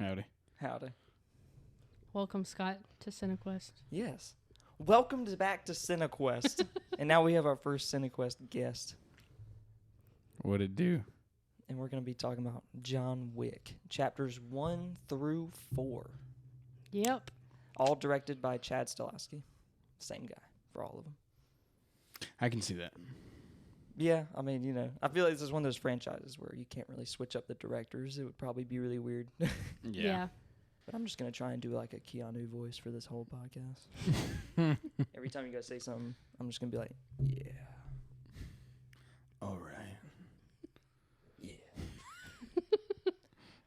Howdy. Howdy. Welcome, Scott, to Cinequest. Yes. Welcome back to Cinequest. And now we have our first Cinequest guest. What'd it do? And we're going to be talking about John Wick, chapters 1 through 4. Yep. All directed by Chad Stahelski. Same guy for all of them. I can see that. Yeah, I mean, you know, I feel like this is one of those franchises where you can't really switch up the directors. It would probably be really weird. Yeah. But I'm just going to try and do like a Keanu voice for this whole podcast. Every time you guys say something, I'm just going to be like, yeah. All right. Yeah.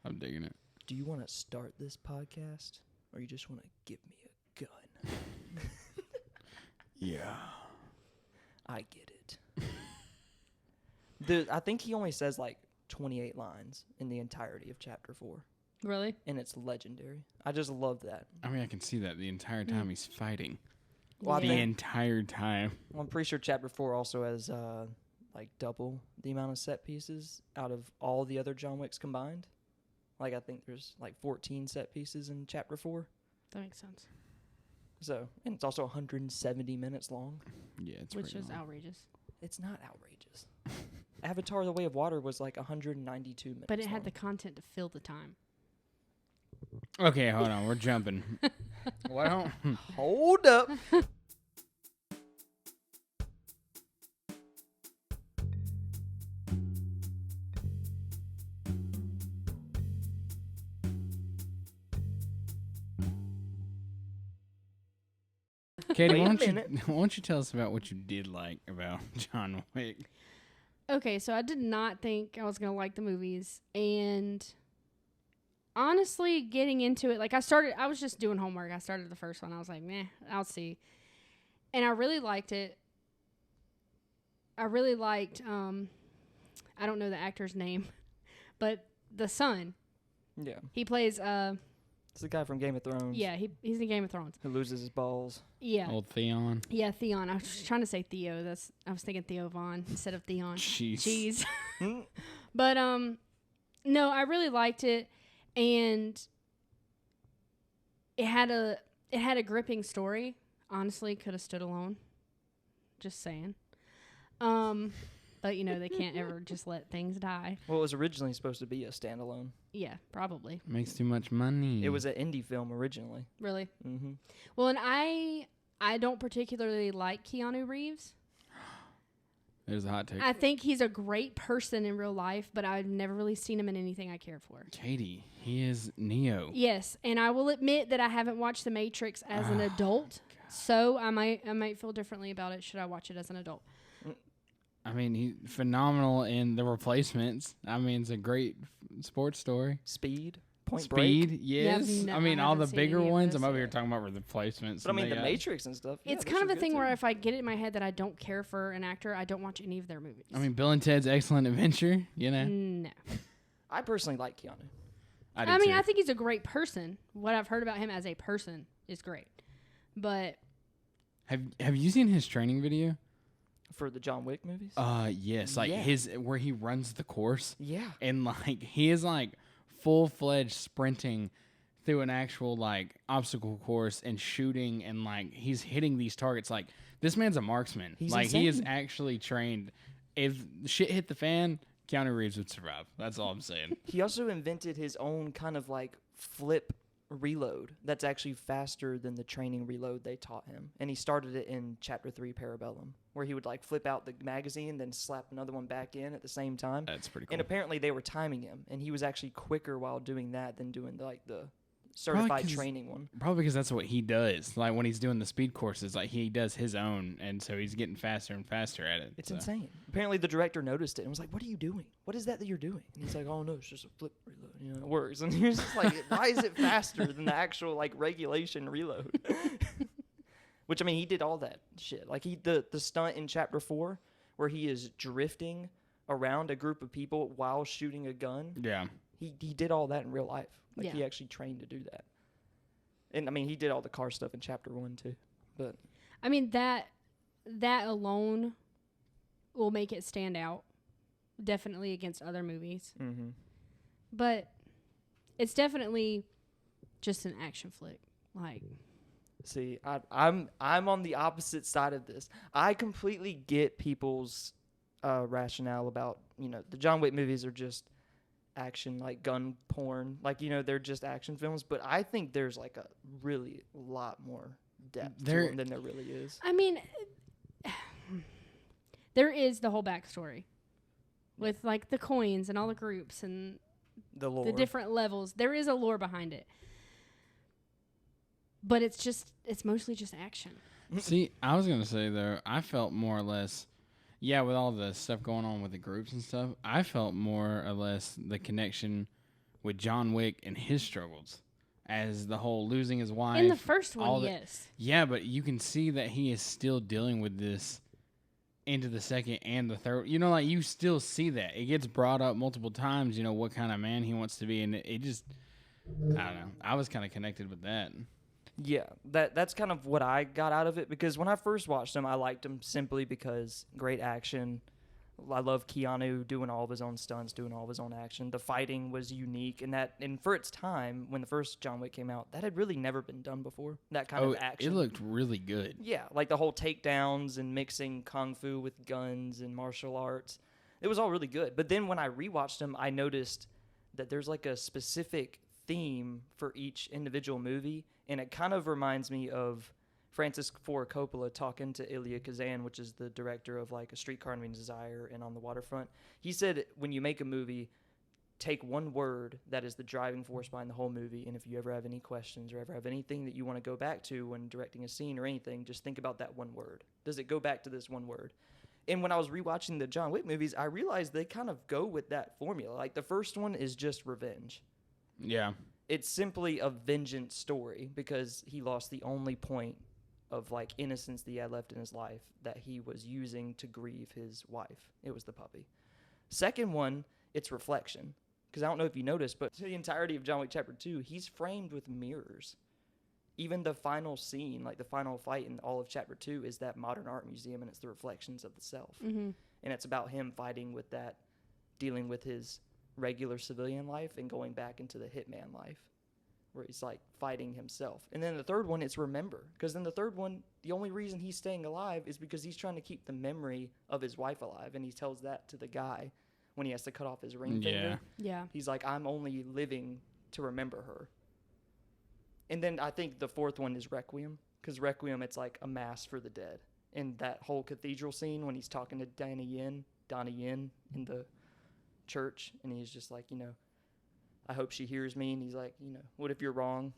I'm digging it. Do you want to start this podcast or you just want to give me a gun? Yeah. I get it. I think he only says like 28 lines in the entirety of chapter 4. Really? And it's legendary. I just love that. I mean, I can see that the entire time he's fighting. Well, The entire time. Well, I'm pretty sure chapter 4 also has like double the amount of set pieces out of all the other John Wicks combined. Like I think there's like 14 set pieces in chapter 4. That makes sense. So, and it's also 170 minutes long. Yeah, it's Which is long. outrageous. It's not outrageous. Avatar: The Way of Water was like 192 minutes. But it had long. the content to fill the time. Okay, hold on. We're jumping. Well, Hold up. Katie, Wait why a don't minute. you tell us about what you did like about John Wick? Okay, so I did not think I was going to like the movies. And honestly, getting into it, like I was just doing homework. I started the first one. I was like, meh, I'll see. And I really liked it. I really liked, I don't know the actor's name, but the son. Yeah. He plays, It's the guy from Game of Thrones. yeah, he's in Game of Thrones. Who loses his balls. Yeah. Old Theon. Yeah, Theon. I was trying to say Theo. I was thinking Theo Vaughn instead of Theon. Jeez. Jeez. But no, I really liked it, and it had a gripping story. Honestly, could have stood alone. Just saying. But you know they can't ever just let things die. Well, it was originally supposed to be a standalone. Yeah, probably. Makes too much money. It was an indie film originally. Really. Mm-hmm. Well, and I don't particularly like Keanu Reeves. There's a hot take. I think he's a great person in real life, but I've never really seen him in anything I cared for. Katie, he is Neo. Yes, and I will admit that I haven't watched The Matrix as an adult, so I might feel differently about it should I watch it as an adult. I mean, he's phenomenal in The Replacements. I mean, it's a great sports story. Speed. Point Break. Speed, yes. Yeah, I mean, I all the haven't seen bigger any of ones. those I'm over here yet. talking about Replacements. But I and mean, they The got- Matrix and stuff. It's yeah, kind of those a are thing good where too. if I get it in my head that I don't care for an actor, I don't watch any of their movies. I mean, Bill and Ted's Excellent Adventure, you know? No. I personally like Keanu. I mean, I think he's a great person. What I've heard about him as a person is great. But Have you seen his training video? For the John Wick movies? Yes. Like Yeah. his where he runs the course. Yeah. And like he is like full-fledged sprinting through an actual like obstacle course and shooting, and like he's hitting these targets. Like this man's a marksman. He's like he is insane. actually trained. If shit hit the fan, Keanu Reeves would survive. That's all I'm saying. He also invented his own kind of like flip reload that's actually faster than the training reload they taught him. And he started it in chapter 3 Parabellum, where he would like flip out the magazine, then slap another one back in at the same time. That's pretty cool. And apparently they were timing him, and he was actually quicker while doing that than doing the certified 'cause- training one. Probably because that's what he does. Like when he's doing the speed courses, like he does his own, and so he's getting faster and faster at it. It's so. insane. Apparently the director noticed it and was like, "What are you doing? What is that you're doing?" And he's like, "Oh no, it's just a flip reload. You know, it works." And he was just like, "Why is it faster than the actual like regulation reload?" Which I mean, he did all that shit. Like the stunt in chapter 4 where he is drifting around a group of people while shooting a gun. Yeah. He did all that in real life. Like Yeah. he actually trained to do that. And I mean, he did all the car stuff in chapter 1 too. But I mean that alone will make it stand out, definitely against other movies. mm-hmm. But it's definitely just an action flick. Like, See, I'm on the opposite side of this. I completely get people's rationale about, the John Wick movies are just action, like gun porn, like, they're just action films. But I think there's like a really lot more depth to them than there really is. I mean, there is the whole backstory with like the coins and all the groups and The lore. the different levels. There is a lore behind it. But it's mostly just action. See, I was going to say, though, I felt more or less, with all the stuff going on with the groups and stuff, I felt more or less the connection with John Wick and his struggles as the whole losing his wife. In the first one, yes. Yeah, but you can see that he is still dealing with this into the second and the third. You still see that. It gets brought up multiple times, what kind of man he wants to be. And it just, I don't know. I was kind of connected with that. Yeah, that's kind of what I got out of it, because when I first watched him, I liked him simply because great action. I love Keanu doing all of his own stunts, doing all of his own action. The fighting was unique, and for its time, when the first John Wick came out, that had really never been done before. That kind of action. It looked really good. Yeah, like the whole takedowns and mixing kung fu with guns and martial arts. It was all really good. But then when I rewatched him, I noticed that there's like a specific theme for each individual movie, and it kind of reminds me of Francis Ford Coppola talking to Elia Kazan, which is the director of like A Streetcar Named Desire and On the Waterfront. He said, when you make a movie, take one word that is the driving force behind the whole movie, and if you ever have any questions or ever have anything that you want to go back to when directing a scene or anything, just think about that one word. Does it go back to this one word? And when I was rewatching the John Wick movies, I realized they kind of go with that formula. Like the first one is just revenge. Yeah. It's simply a vengeance story because he lost the only point of like innocence that he had left in his life that he was using to grieve his wife. It was the puppy. Second one, it's reflection. Because I don't know if you noticed, but the entirety of John Wick Chapter 2, he's framed with mirrors. Even the final scene, like the final fight in all of Chapter 2, is that modern art museum, and it's the reflections of the self. Mm-hmm. And it's about him fighting with that, dealing with his regular civilian life and going back into the hitman life, where he's like fighting himself. And then the third one, it's remember. Because in the third one, the only reason he's staying alive is because he's trying to keep the memory of his wife alive. And he tells that to the guy when he has to cut off his ring finger. Yeah. He's like, I'm only living to remember her. And then I think the fourth one is Requiem, because Requiem, it's like a mass for the dead. And that whole cathedral scene when he's talking to Donnie Yen in the church, and he's just like, I hope she hears me. And he's like, what if you're wrong?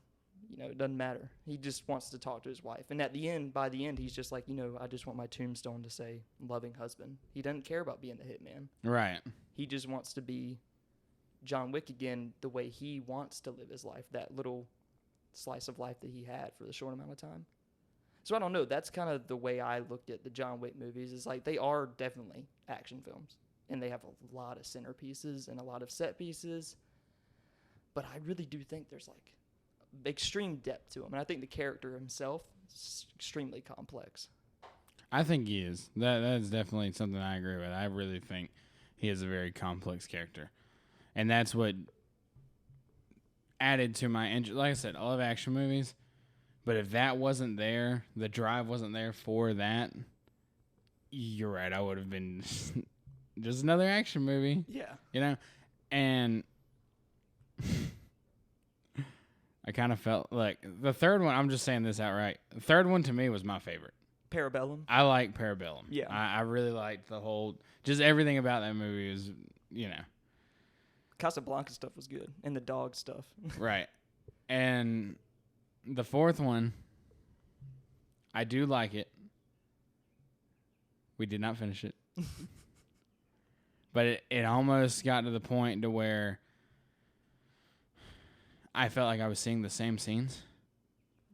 It doesn't matter. He just wants to talk to his wife. And by the end, he's just like, I just want my tombstone to say loving husband. He doesn't care about being the hitman. Right. He just wants to be John Wick again the way he wants to live his life, that little slice of life that he had for the short amount of time. So I don't know. That's kind of the way I looked at the John Wick movies. Is like they are definitely action films, and they have a lot of centerpieces and a lot of set pieces. But I really do think there's like extreme depth to him, and I think the character himself is extremely complex. I think he is. That's definitely something I agree with. I really think he is a very complex character, and that's what added to my interest. Like I said, I love action movies, but if that wasn't there, the drive wasn't there for that, you're right, I would have been just another action movie. Yeah. And I kind of felt like the third one, I'm just saying this outright, the third one to me was my favorite. Parabellum. I like Parabellum. Yeah. I really liked the whole, just everything about that movie was, Casablanca stuff was good, and the dog stuff. Right. And the fourth one, I do like it. We did not finish it. But it almost got to the point to where I felt like I was seeing the same scenes.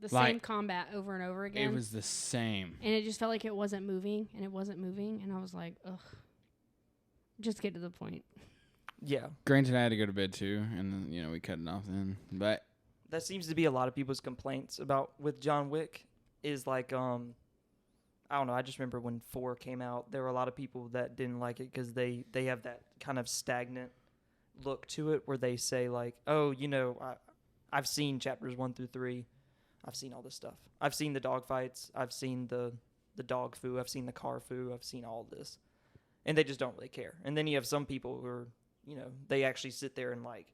The same combat over and over again. It was the same. And it just felt like it wasn't moving, and it wasn't moving, and I was like, ugh. Just get to the point. Yeah. Granted, I had to go to bed too, and we cut it off then. But that seems to be a lot of people's complaints about with John Wick is like, I don't know. I just remember when 4 came out, there were a lot of people that didn't like it because they have that kind of stagnant look to it where they say like, oh, I've seen chapters 1 through 3. I've seen all this stuff. I've seen the dog fights. I've seen the dog foo. I've seen the car foo. I've seen all this. And they just don't really care. And then you have some people who are, they actually sit there and like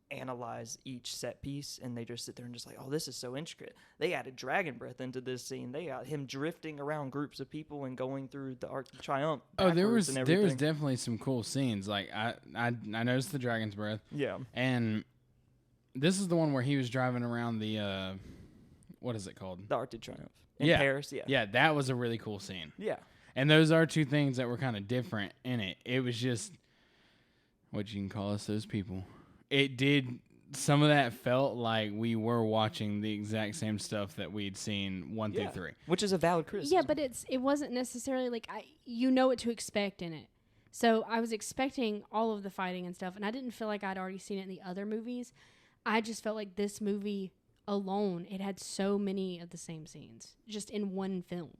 analyze each set piece, and they just sit there and just like, oh, this is so intricate. They added dragon breath into this scene. They got him drifting around groups of people and going through the Arc of Triumph. Oh, there was definitely some cool scenes. Like I noticed the dragon's breath. Yeah. And this is the one where he was driving around the what is it called? The Arc of Triumph in Paris. Yeah. Yeah, that was a really cool scene. Yeah. And those are two things that were kind of different in it. It was just what you can call us, those people. It did, some of that felt like we were watching the exact same stuff that we'd seen 1 through 3. Which is a valid criticism. Yeah, but it wasn't necessarily like what to expect in it. So I was expecting all of the fighting and stuff, and I didn't feel like I'd already seen it in the other movies. I just felt like this movie alone, it had so many of the same scenes, just in one film.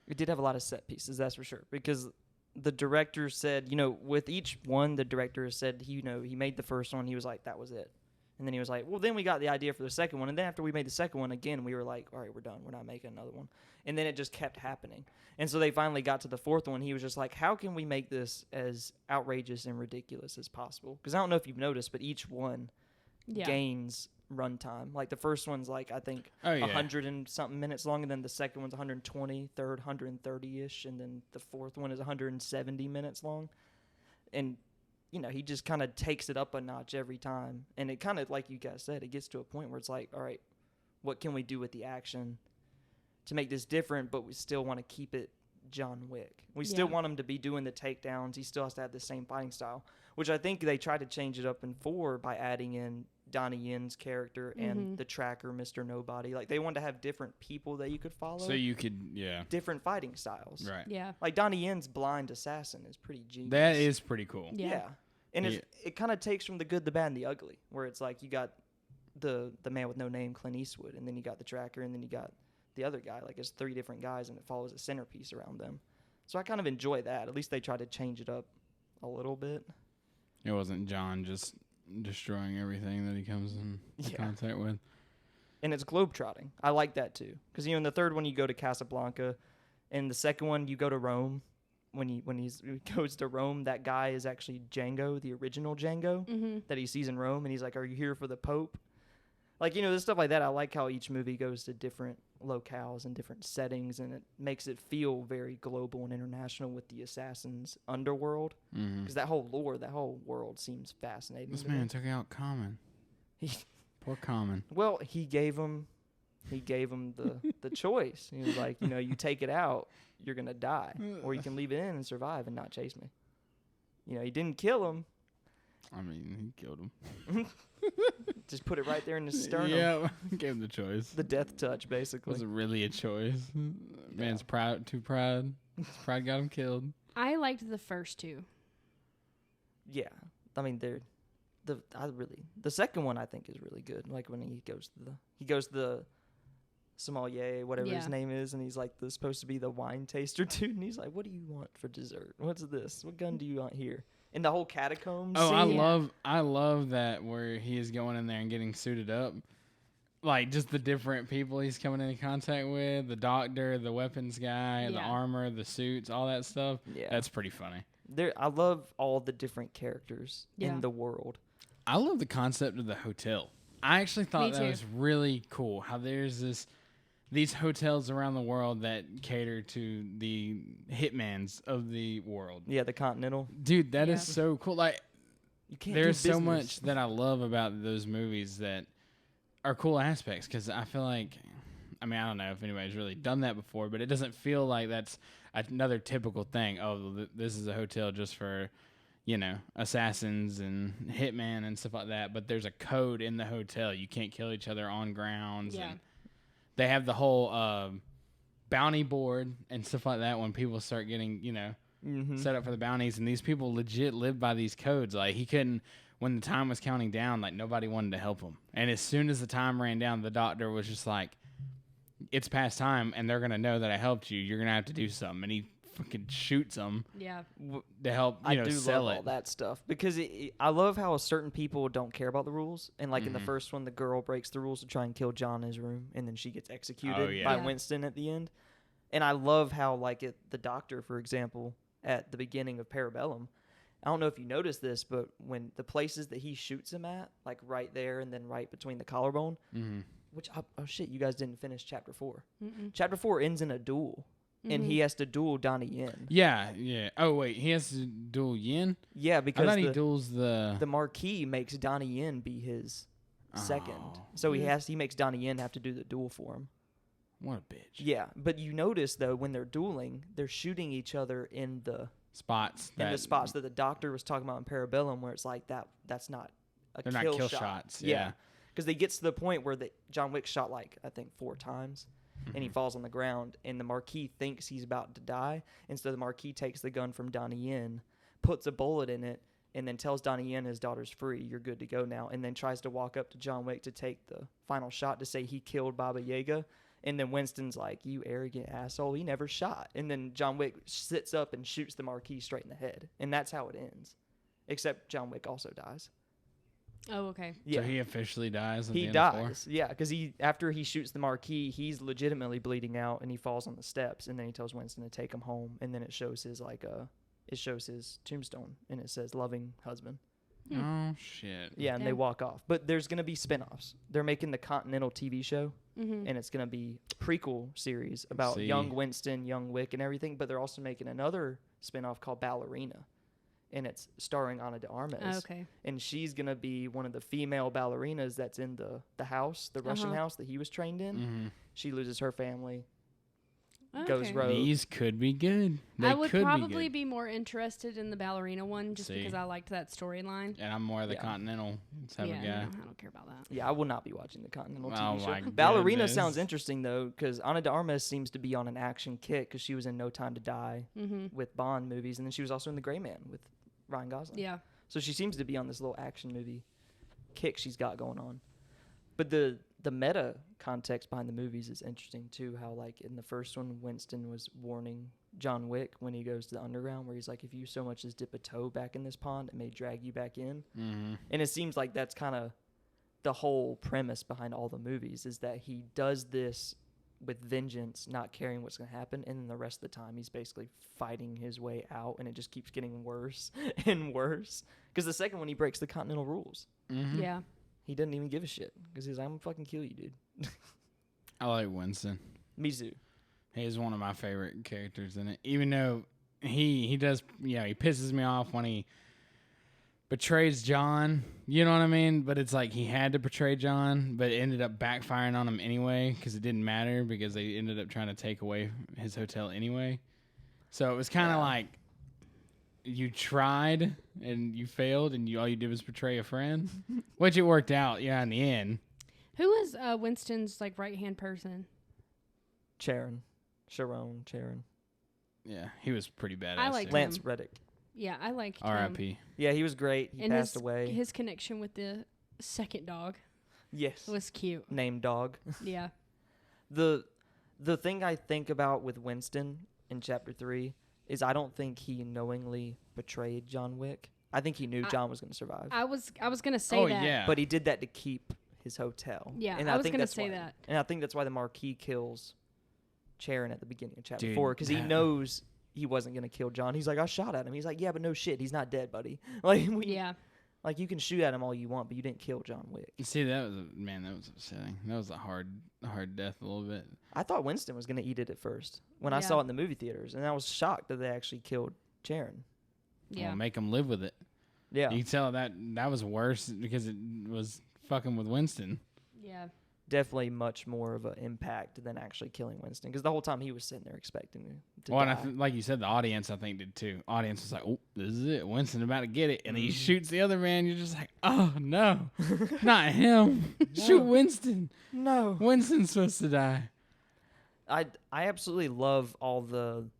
It did have a lot of set pieces, that's for sure. Because the director said, with each one, the director said, he made the first one, he was like, that was it. And then he was like, well, then we got the idea for the second one. And then after we made the second one, again, we were like, all right, we're done. We're not making another one. And then it just kept happening. And so they finally got to the fourth one. He was just like, how can we make this as outrageous and ridiculous as possible? Because I don't know if you've noticed, but each one gains runtime. Like the first one's like, I think 100 and something minutes long, and then the second one's 120, third 130-ish, and then the fourth one is 170 minutes long. And he just kind of takes it up a notch every time. And it kind of, like you guys said, it gets to a point where it's like, all right, what can we do with the action to make this different, but we still want to keep it John Wick. We still want him to be doing the takedowns. He still has to have the same fighting style, which I think they tried to change it up in 4 by adding in Donnie Yen's character and the tracker, Mr. Nobody. Like, they wanted to have different people that you could follow. So you could, different fighting styles. Right. Yeah. Like, Donnie Yen's blind assassin is pretty genius. That is pretty cool. Yeah. And it kind of takes from the good, the bad, and the ugly, where it's like you got the man with no name, Clint Eastwood, and then you got the tracker, and then you got the other guy. Like, it's 3 different guys, and it follows a centerpiece around them. So I kind of enjoy that. At least they tried to change it up a little bit. It wasn't John just destroying everything that he comes in contact with. And it's globetrotting. I like that too. Because, in the third one, you go to Casablanca. And the second one, you go to Rome. When he goes to Rome, that guy is actually Django, the original Django, that he sees in Rome. And he's like, are you here for the Pope? Like, there's stuff like that. I like how each movie goes to different locales and different settings, and it makes it feel very global and international with the Assassin's underworld. Because that whole lore, that whole world seems fascinating. This man took out Common. Poor Common. Well, he gave him the choice. He was like, you take it out, you're going to die. Or you can leave it in and survive and not chase me. He didn't kill him. I mean, he killed him. Just put it right there in his sternum. Yeah, gave him the choice. The death touch, basically. Was it really a choice? Man's too proud. His pride got him killed. I liked the first 2. Yeah. I mean, the second one I think is really good. Like when he goes to the sommelier, whatever his name is, and he's like supposed to be the wine taster dude, and he's like, what do you want for dessert? What's this? What gun do you want here? And the whole catacombs. Oh, scene. I love that where he is going in there and getting suited up. Like, just the different people he's coming into contact with, the doctor, the weapons guy, the armor, the suits, all that stuff. Yeah. That's pretty funny. I love all the different characters in the world. I love the concept of the hotel. I actually thought that was really cool, how there's these hotels around the world that cater to the hitmans of the world. Yeah, the Continental. Dude, that is so cool. Like, there's so much that I love about those movies that are cool aspects, because I feel like, I don't know if anybody's really done that before, but it doesn't feel like that's another typical thing. Oh, this is a hotel just for, assassins and hitman and stuff like that, but there's a code in the hotel. You can't kill each other on grounds. Yeah. And they have the whole bounty board and stuff like that when people start getting, set up for the bounties. And these people legit live by these codes. Like, he couldn't, when the time was counting down, like, nobody wanted to help him. And as soon as the time ran down, the doctor was just like, it's past time, and they're going to know that I helped you. You're going to have to do something. And he fucking shoots him Yeah. to help, I do sell love it. all that stuff because I love how certain people don't care about the rules. And like in the first one, the girl breaks the rules to try and kill John in his room, and then she gets executed by Yeah. Winston at the end. And I love how like the doctor, for example, at the beginning of Parabellum, I don't know if you noticed this, but when the places that he shoots him at, like right there and then right between the collarbone, which oh shit, you guys didn't finish chapter 4. Chapter 4 ends in a duel. And he has to duel Donnie Yen. Yeah. Oh wait, he has to duel Yin. Yeah, I because thought he duels the Marquis makes Donnie Yen be his second. So he makes Donnie Yen have to do the duel for him. What a bitch. Yeah, but you notice though when they're dueling, they're shooting each other in the spots that the doctor was talking about in Parabellum, where it's like that's not a they're kill not kill shot. shots. Yeah, because they get to the point where John Wick shot like I think 4 times. And he falls on the ground, and the Marquis thinks he's about to die. And so the Marquis takes the gun from Donnie Yen, puts a bullet in it, and then tells Donnie Yen his daughter's free. You're good to go now. And then tries to walk up to John Wick to take the final shot to say he killed Baba Yaga. And then Winston's like, you arrogant asshole, he never shot. And then John Wick sits up and shoots the Marquis straight in the head. And that's how it ends. Except John Wick also dies. Oh, okay. So he officially dies. At He the end of 4? dies, yeah, because after he shoots the Marquis, he's legitimately bleeding out, and he falls on the steps, and then he tells Winston to take him home, and then it shows his tombstone, and it says "loving husband." Oh shit. Yeah, and they walk off. But there's gonna be spinoffs. They're making the Continental TV show, and it's gonna be prequel series about young Winston, young Wick, and everything. But they're also making another spinoff called Ballerina. And it's starring Ana de Armas. Oh, okay. And she's going to be one of the female ballerinas that's in the house, the Russian house that he was trained in. She loses her family, goes rogue. These could be good. I would probably be more interested in the ballerina one just because I liked that storyline. And I'm more of the Continental type of guy. No, I don't care about that. Yeah, I will not be watching the Continental TV show. My Ballerina goodness. sounds interesting, though, because Ana de Armas seems to be on an action kick because she was in No Time to Die with Bond movies. And then she was also in The Gray Man with Ryan Gosling. Yeah. So she seems to be on this little action movie kick she's got going on. But the meta context behind the movies is interesting too, how like in the first one Winston was warning John Wick when he goes to the underground where he's like, if you so much as dip a toe back in this pond, it may drag you back in. And it seems like that's kind of the whole premise behind all the movies, is that he does this with vengeance, not caring what's going to happen, and then the rest of the time he's basically fighting his way out, and it just keeps getting worse and worse. Because the second one, he breaks the Continental rules. Yeah. He doesn't even give a shit, because he's like, I'm going to fucking kill you, dude. I like Winston. Me too. He's one of my favorite characters in it. Even though he does, he pisses me off when he betrays John, you know what I mean? But it's like he had to betray John, but it ended up backfiring on him anyway because it didn't matter because they ended up trying to take away his hotel anyway. So it was kind of like you tried and you failed and all you did was betray a friend, which it worked out, in the end. Who was Winston's like right-hand person? Sharon. Yeah, he was pretty badass. I liked Lance him. Reddick. Yeah, I liked R.I.P. Yeah, he was great. He and passed away. His connection with the second dog Yes. was cute. Named Dog. Yeah. The thing I think about with Winston in Chapter 3 is I don't think he knowingly betrayed John Wick. I think he knew John was going to survive. I was going to say that. Yeah. But he did that to keep his hotel. Yeah, and I was think going to that's say why- that. And I think that's why the Marquis kills Charon at the beginning of Chapter Dude, 4, because he knows he wasn't going to kill John. He's like, I shot at him. He's like, yeah, but no shit. He's not dead, buddy. Yeah. Like, you can shoot at him all you want, but you didn't kill John Wick. See, that was upsetting. That was a hard death a little bit. I thought Winston was going to eat it at first when I saw it in the movie theaters, and I was shocked that they actually killed Charon. Yeah. Well, make him live with it. Yeah. You can tell that was worse because it was fucking with Winston. Yeah. Definitely much more of an impact than actually killing Winston, because the whole time he was sitting there expecting to Well, die. and like you said, the audience I think did too. Audience was like, "Oh, this is it. Winston about to get it," and he shoots the other man. You're just like, "Oh no, not him! Shoot Winston! No, Winston's supposed to die." I absolutely love all the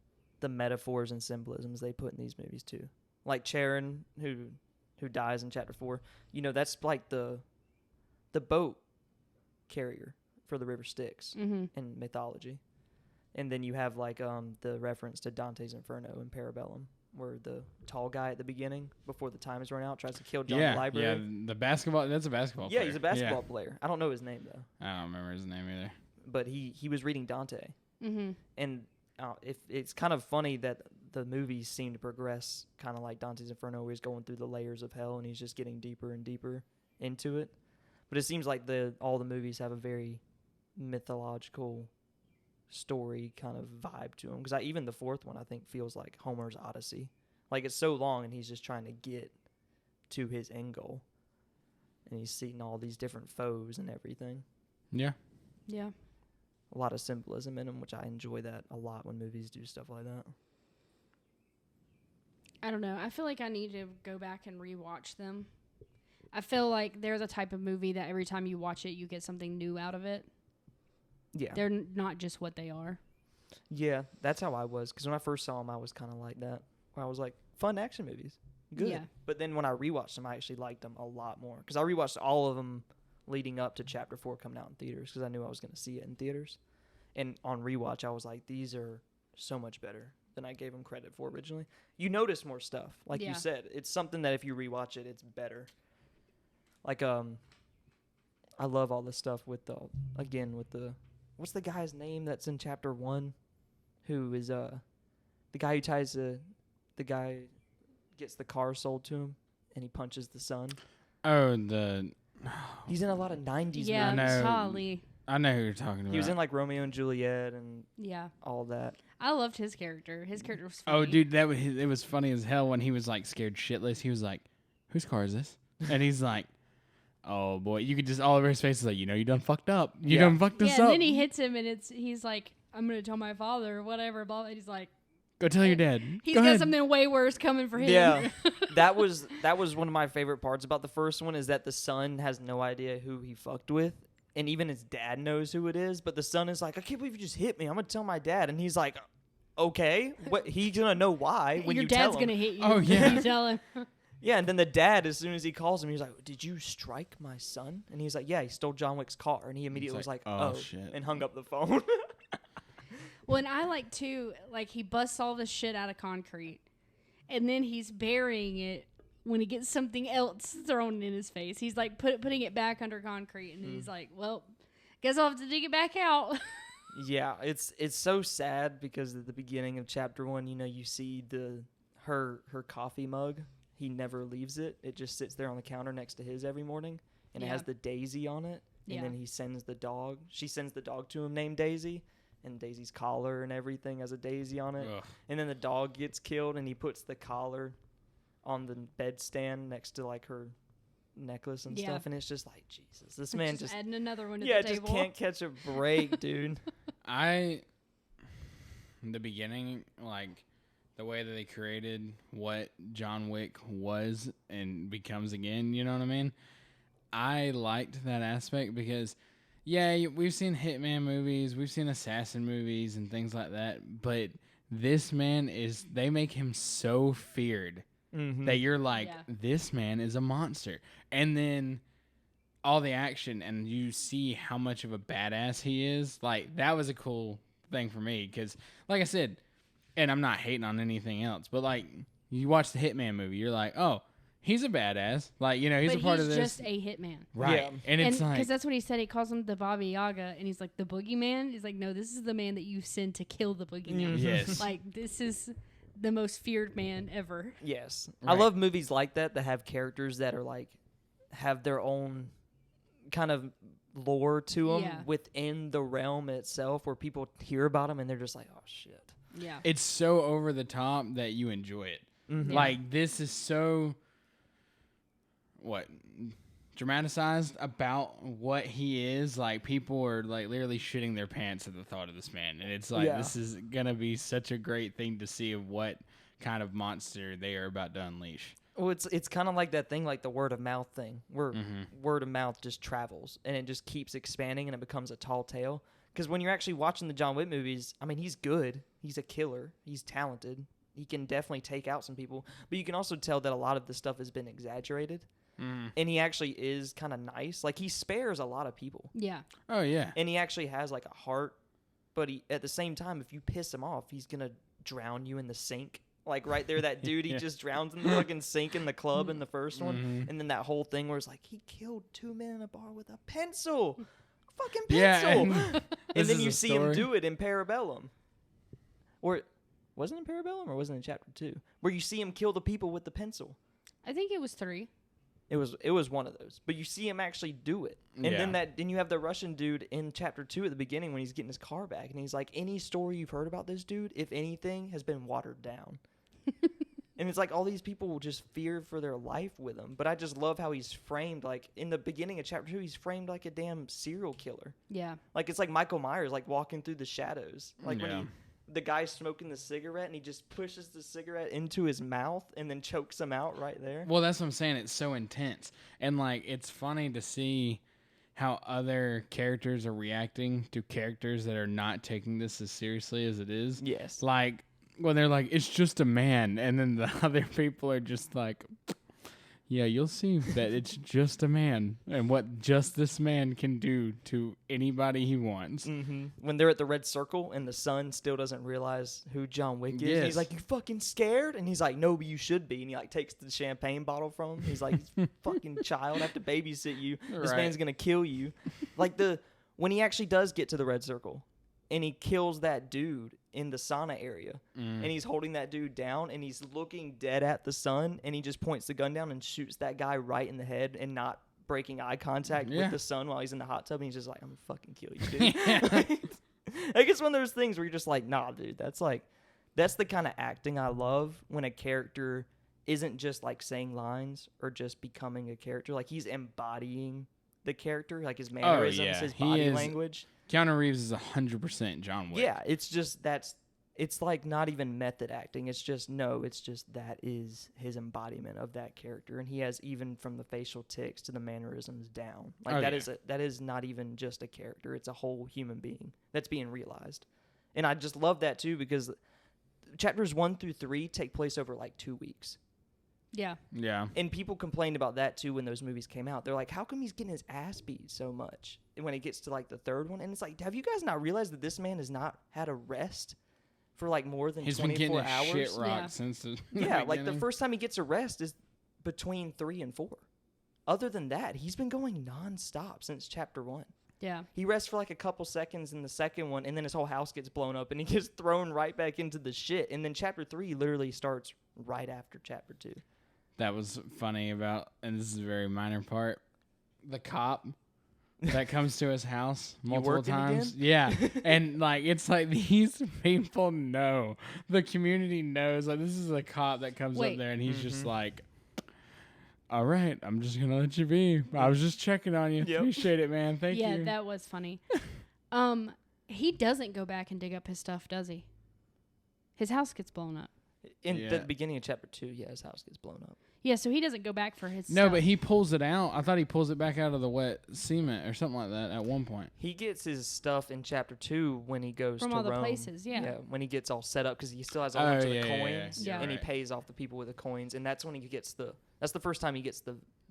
metaphors and symbolisms they put in these movies too. Like Charon, who dies in Chapter 4. That's like the boat carrier for the river Styx in mythology. And then you have like the reference to Dante's Inferno in Parabellum, where the tall guy at the beginning, before the time is run out, tries to kill John in the library. Yeah, the basketball. That's a basketball player. Yeah, he's a basketball player. I don't know his name though. I don't remember his name either. But he was reading Dante, Mm-hmm. and if it's kind of funny that the movies seem to progress kind of like Dante's Inferno, where he's going through the layers of hell and he's just getting deeper and deeper into it. But it seems like all the movies have a very mythological story kind of vibe to them. Because even the fourth one, I think, feels like Homer's Odyssey. Like, it's so long and he's just trying to get to his end goal. And he's seeing all these different foes and everything. Yeah. Yeah. A lot of symbolism in them, which I enjoy that a lot when movies do stuff like that. I don't know. I feel like I need to go back and rewatch them. I feel like they're the type of movie that every time you watch it, you get something new out of it. Yeah. They're not just what they are. Yeah, that's how I was. Because when I first saw them, I was kind of like that. Where I was like, fun action movies. Good. Yeah. But then when I rewatched them, I actually liked them a lot more. Because I rewatched all of them leading up to Chapter 4 coming out in theaters. Because I knew I was going to see it in theaters. And on rewatch, I was like, these are so much better than I gave them credit for originally. You notice more stuff. Like you said, it's something that if you rewatch it, it's better. Like, I love all this stuff with what's the guy's name that's in Chapter 1? Who is, the guy who ties the guy gets the car sold to him and he punches the son. Oh, He's in a lot of 90s Yeah, movies. Charlie. I know who you're talking about. He was in like Romeo and Juliet and Yeah. all that. I loved his character. His character was funny. Oh, dude, it was funny as hell when he was like scared shitless. He was like, "Whose car is this?" And he's like, "Oh boy," you could just all over his face is like, "You done fucked up. You done fucked this and up." then he hits him, and he's like, "I'm gonna tell my father or whatever." Blah. And he's like, Go tell your dad. He's Go got ahead. something way worse coming for him. Yeah, that was one of my favorite parts about the first one is that the son has no idea who he fucked with, and even his dad knows who it is. But the son is like, "I can't believe you just hit me. I'm gonna tell my dad." And he's like, "Okay, what? He's gonna know why when Your you tell dad's him." gonna hit you. Oh, yeah. You tell him. Yeah, and then the dad, as soon as he calls him, he's like, "Did you strike my son?" And he's like, "Yeah, he stole John Wick's car." And he immediately was like, like, "Oh, shit." and hung up the phone. Well, and I like too, like he busts all this shit out of concrete, and then he's burying it when he gets something else thrown in his face. He's like putting it back under concrete, and then he's like, "Well, guess I'll have to dig it back out." Yeah, it's so sad because at the beginning of Chapter 1, you see her coffee mug. He never leaves it. It just sits there on the counter next to his every morning, and it has the Daisy on it. And then he sends the dog. She sends the dog to him named Daisy, and Daisy's collar and everything has a daisy on it. Ugh. And then the dog gets killed, and he puts the collar on the bedstand next to like her necklace and stuff. And it's just like, Jesus, this man just adding another one to the table. just can't catch a break, dude. In the beginning, like the way that they created what John Wick was and becomes again, you know what I mean? I liked that aspect because, yeah, we've seen Hitman movies, we've seen assassin movies and things like that, but this man they make him so feared that you're like, this man is a monster. And then all the action and you see how much of a badass he is, like, that was a cool thing for me because, like I said, and I'm not hating on anything else, but, like, you watch the Hitman movie, you're like, oh, he's a badass. Like, he's a part of this. He's just a hitman. Right. Yeah. And it's like... Because that's what he said. He calls him the Baba Yaga, and he's like, the boogeyman? He's like, no, this is the man that you send to kill the boogeyman. Yes. Like, this is the most feared man ever. Yes. Right. I love movies like that have characters that are like, have their own kind of lore to them within the realm itself where people hear about them and they're just like, oh, shit. Yeah. It's so over the top that you enjoy it. Mm-hmm. Like, this is so... dramatized about what he is. Like, people are like literally shitting their pants at the thought of this man, and it's like this is gonna be such a great thing to see of what kind of monster they are about to unleash. Well, it's kind of like that thing, like the word of mouth thing, where word of mouth just travels and it just keeps expanding and it becomes a tall tale. Because when you're actually watching the John Wick movies, I mean, he's good, he's a killer, he's talented, he can definitely take out some people, but you can also tell that a lot of the stuff has been exaggerated. And he actually is kind of nice. Like, he spares a lot of people. Yeah. Oh, yeah. And he actually has, like, a heart but at the same time, if you piss him off, he's gonna drown you in the sink. Like right there, that dude, he just drowns in the fucking sink in the club in the first one. And then that whole thing where it's like, he killed 2 men in a bar with a pencil. Fucking pencil. Yeah, and then you see him do it in Parabellum. Or, wasn't it in Parabellum or wasn't it in chapter 2? Where you see him kill the people with the pencil. I think it was 3. It was one of those. But you see him actually do it. And then you have the Russian dude in chapter 2 at the beginning when he's getting his car back. And he's like, any story you've heard about this dude, if anything, has been watered down. And it's like all these people will just fear for their life with him. But I just love how he's framed. Like in the beginning of chapter 2, he's framed like a damn serial killer. Yeah. Like it's like Michael Myers, like walking through the shadows. Like when the guy's smoking the cigarette and he just pushes the cigarette into his mouth and then chokes him out right there. Well, that's what I'm saying. It's so intense. And like it's funny to see how other characters are reacting to characters that are not taking this as seriously as it is. Yes. Like when they're like, it's just a man. And then the other people are just like, yeah, you'll see that it's just a man and what just this man can do to anybody he wants. Mm-hmm. When they're at the red circle and the son still doesn't realize who John Wick is. Yes. And he's like, you fucking scared? And he's like, no, but you should be. And he like takes the champagne bottle from him. He's like, fucking child, I have to babysit you. This man's going to kill you. Like when he actually does get to the red circle and he kills that dude in the sauna area and he's holding that dude down and he's looking dead at the sun and he just points the gun down and shoots that guy right in the head and not breaking eye contact with the sun while he's in the hot tub and he's just like, I'm gonna fucking kill you, dude. Like it's one of those things where you're just like, nah, dude, that's the kind of acting I love when a character isn't just like saying lines or just becoming a character. Like he's embodying the character, like his mannerisms, his body language. Keanu Reeves is 100% John Wick. Yeah, it's just it's like not even method acting. It's just that is his embodiment of that character, and he has even from the facial tics to the mannerisms down. Like that is not even just a character. It's a whole human being that's being realized, and I just love that too because chapters 1 through 3 take place over like 2 weeks. Yeah. Yeah. And people complained about that too when those movies came out. They're like, how come he's getting his ass beat so much when it gets to like the third one? And it's like, have you guys not realized that this man has not had a rest for like more than 24 hours? He's been getting his shit rocked since the beginning. Like the first time he gets a rest is between 3 and 4. Other than that, he's been going nonstop since chapter 1. Yeah. He rests for like a couple seconds in the second one, and then his whole house gets blown up, and he gets thrown right back into the shit. And then chapter 3 literally starts right after chapter 2. That was funny about, and this is a very minor part, the cop that comes to his house multiple times. Again? Yeah. And like, it's like these people know, the community knows, like this is a cop that comes up there and he's just like, all right, I'm just going to let you be. I was just checking on you. Yep. Appreciate it, man. Thank you. Yeah, that was funny. He doesn't go back and dig up his stuff, does he? His house gets blown up. In the beginning of chapter 2, his house gets blown up. Yeah, so he doesn't go back for his No, stuff. but he pulls it out. I thought he pulls it back out of the wet cement or something like that at one point. He gets his stuff in chapter 2 when he goes from to all Rome. the places, yeah. When he gets all set up because he still has all of the coins, Yeah. and he pays off the people with the coins, and that's when he gets that's the first time he gets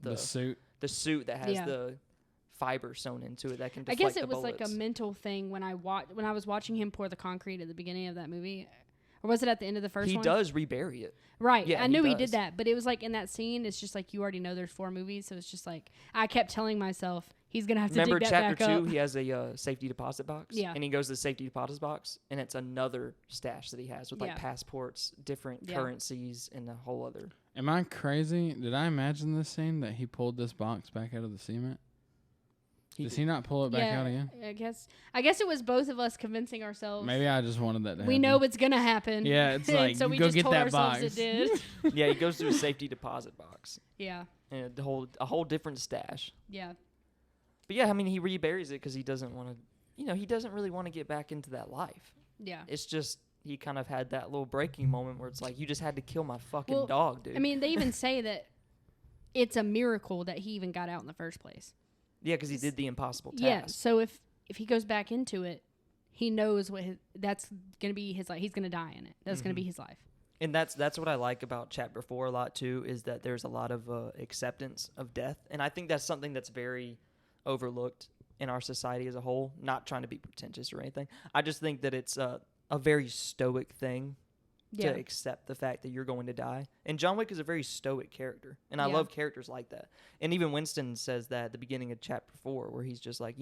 The suit. the suit that has the fiber sewn into it that can I deflect guess it the was bullets. like a mental thing when I was watching him pour the concrete at the beginning of that movie. Or was it at the end of the first one? He does rebury it. Right. Yeah, I knew he does. did that, but it was like in that scene, it's just like you already know there's 4 movies, so it's just like I kept telling myself he's going to have to Remember dig that chapter back 2, up. he has a safety deposit box? Yeah. And he goes to the safety deposit box, and it's another stash that he has with like passports, different currencies, and a whole other. Am I crazy? Did I imagine this scene that he pulled this box back out of the cement? Does he not pull it back out again? I guess it was both of us convincing ourselves. Maybe I just wanted that to happen. We know it's going to happen. Yeah, it's like, so you we go just get told that ourselves box. it did. Yeah, he goes to a safety deposit box. Yeah. And a whole different stash. Yeah. But yeah, I mean, he reburies it because he doesn't want to, he doesn't really want to get back into that life. Yeah. It's just, he kind of had that little breaking moment where it's like, you just had to kill my fucking dog, dude. I mean, they even say that it's a miracle that he even got out in the first place. Yeah, because he did the impossible task. Yeah, so if he goes back into it, he knows that's going to be his life. He's going to die in it. That's going to be his life. And that's what I like about chapter 4 a lot too, is that there's a lot of acceptance of death, and I think that's something that's very overlooked in our society as a whole. Not trying to be pretentious or anything. I just think that it's a very stoic thing Yeah. to accept the fact that you're going to die. And John Wick is a very stoic character, and I Yeah. love characters like that. And even Winston says that at the beginning of chapter 4, where he's just like,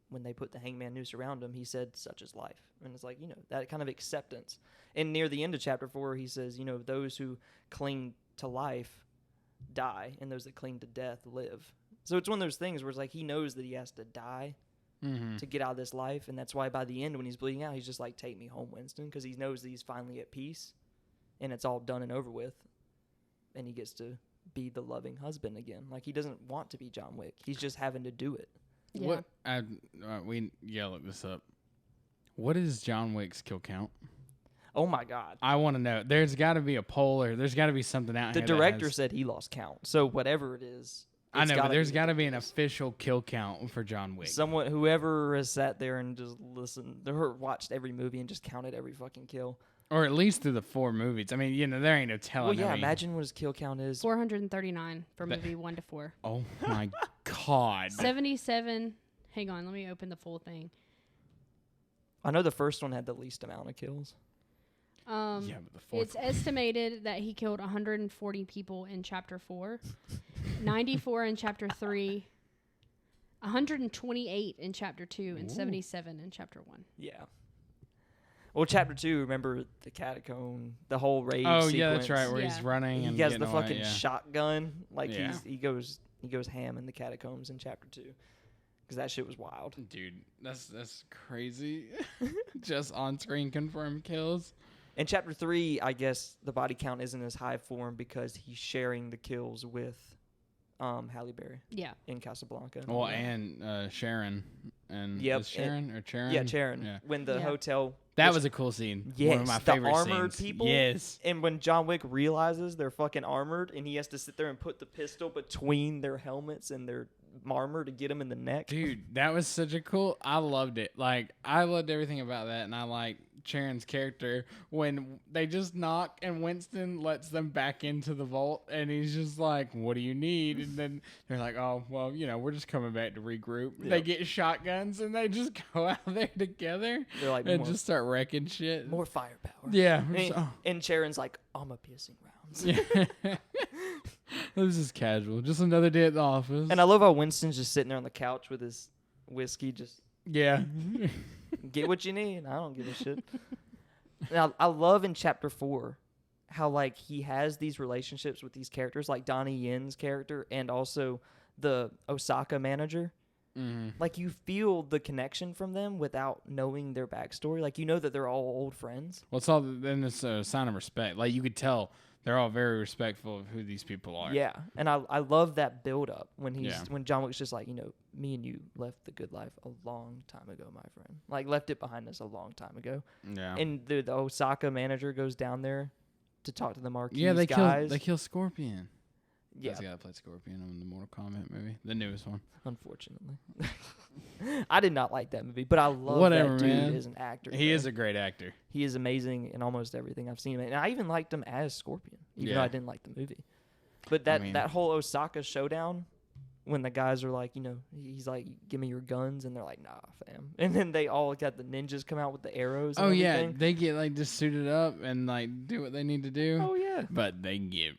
when they put the hangman noose around him, he said, "Such is life," and it's like, that kind of acceptance. And near the end of chapter 4, he says, those who cling to life die, and those that cling to death live. So it's one of those things where it's like he knows that he has to die to get out of this life, and that's why by the end, when he's bleeding out, he's just like, "Take me home, Winston," because he knows that he's finally at peace. And it's all done and over with, and he gets to be the loving husband again. Like, he doesn't want to be John Wick. He's just having to do it. Yeah. What? Look this up. What is John Wick's kill count? Oh my God! I want to know. There's got to be a poll, or there's got to be something out The here. director said he lost count. So whatever it is, I know, but there's got to be an ridiculous. official kill count for John Wick. Whoever has sat there and just listened, or watched every movie and just counted every fucking kill. Or at least through the 4 movies. I mean, there ain't no telling. Well, yeah, I mean, imagine what his kill count is. 439 for movie 1 to 4. Oh my God. 77. Hang on, let me open the full thing. I know the first one had the least amount of kills. Yeah, but the fourth It's estimated that he killed 140 people in chapter 4, 94 in chapter 3, 128 in chapter 2, and 77 in chapter 1. Yeah. Well, chapter 2, remember the catacomb, the whole raid Oh, sequence. yeah, that's right, where Yeah. he's running and He has getting the away, fucking yeah. shotgun. Like, Yeah. he goes ham in the catacombs in chapter 2. Because that shit was wild. Dude, that's crazy. Just on-screen confirmed kills. In chapter 3, I guess the body count isn't as high for him because he's sharing the kills with Halle Berry Yeah. in Casablanca. Well, and Sharon. And Yep, is Sharon or Sharon? Yeah, Sharon. Yeah. When the Yeah. hotel... That was a cool scene. One Yes, of my the favorite armored scenes. people. Yes. And when John Wick realizes they're fucking armored and he has to sit there and put the pistol between their helmets and their armor to get him in the neck. Dude, that was such a cool... I loved it. Like, I loved everything about that, and I like Sharon's character when they just knock and Winston lets them back into the vault, and he's just like, "What do you need?" And then they're like, "Oh, well, we're just coming back to regroup." Yep. They get shotguns, and they just go out there together They're like, and just start wrecking shit. more firepower. Yeah. And Sharon's like, I'm a piercing rounds. Yeah. This is casual. Just another day at the office. And I love how Winston's just sitting there on the couch with his whiskey, just yeah. get what you need. I don't give a shit. Now, I love in chapter 4 how, like, he has these relationships with these characters, like Donnie Yen's character and also the Osaka manager. Like, you feel the connection from them without knowing their backstory. Like, you know that they're all old friends. Well, then it's a sign of respect. Like, you could tell they're all very respectful of who these people are. Yeah, and I love that build up when Yeah. when John Wick's just like, me and you left the good life a long time ago, my friend. Like, left it behind us a long time ago. Yeah. And the Osaka manager goes down there to talk to the Marquis they guys. kill Scorpion. Yeah, That's the guy that played Scorpion in the Mortal Kombat movie, the newest one. unfortunately. I did not like that movie, but I love Whatever, that dude man. as an actor. He man. is a great actor. He is amazing in almost everything I've seen him in. And I even liked him as Scorpion, even though Yeah. I didn't like the movie. But I mean- that whole Osaka showdown, when the guys are like, he's like, give me your guns, and they're like, nah, fam. And then they all got the ninjas come out with the arrows and Oh yeah, everything. they get like just suited up and like do what they need to do. Oh, yeah. But they get